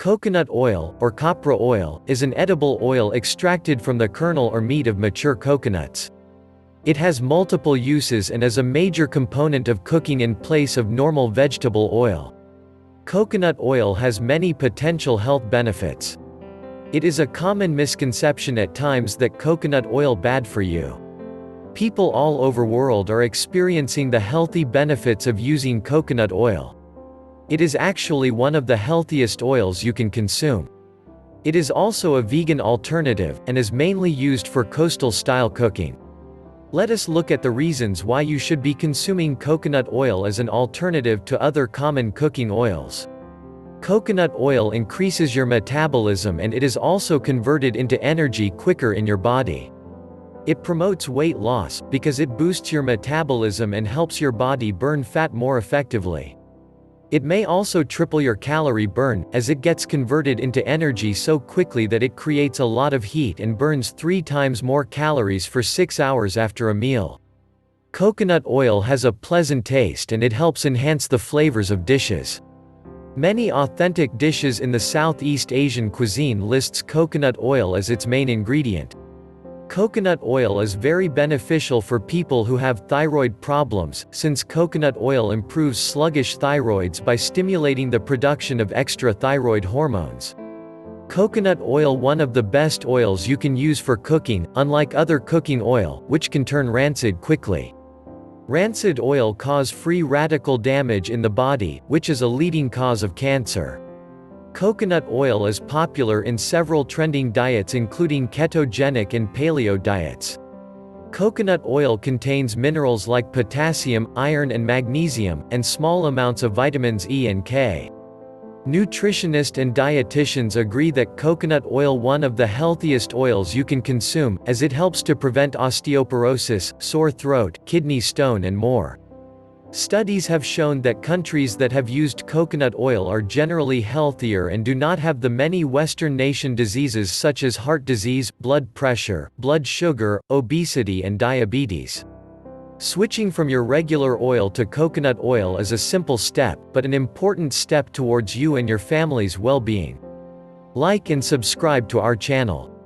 Coconut oil, or copra oil, is an edible oil extracted from the kernel or meat of mature coconuts. It has multiple uses and is a major component of cooking in place of normal vegetable oil. Coconut oil has many potential health benefits. It is a common misconception at times that coconut oil bad for you. People all over world are experiencing the healthy benefits of using coconut oil. It is actually one of the healthiest oils you can consume. It is also a vegan alternative, and is mainly used for coastal-style cooking. Let us look at the reasons why you should be consuming coconut oil as an alternative to other common cooking oils. Coconut oil increases your metabolism and it is also converted into energy quicker in your body. It promotes weight loss, because it boosts your metabolism and helps your body burn fat more effectively. It may also triple your calorie burn, as it gets converted into energy so quickly that it creates a lot of heat and burns 3 times more calories for 6 hours after a meal. Coconut oil has a pleasant taste and it helps enhance the flavors of dishes. Many authentic dishes in the Southeast Asian cuisine lists coconut oil as its main ingredient. Coconut oil is very beneficial for people who have thyroid problems, since coconut oil improves sluggish thyroids by stimulating the production of extra thyroid hormones. Coconut oil, one of the best oils you can use for cooking, unlike other cooking oil, which can turn rancid quickly. Rancid oil cause free radical damage in the body, which is a leading cause of cancer. Coconut oil is popular in several trending diets including ketogenic and paleo diets. Coconut oil contains minerals like potassium, iron and magnesium, and small amounts of vitamins E and K. Nutritionists and dietitians agree that coconut oil one of the healthiest oils you can consume, as it helps to prevent osteoporosis, sore throat, kidney stone and more. Studies have shown that countries that have used coconut oil are generally healthier and do not have the many Western nation diseases such as heart disease, blood pressure, blood sugar, obesity and diabetes. Switching from your regular oil to coconut oil is a simple step, but an important step towards you and your family's well-being. Like and subscribe to our channel.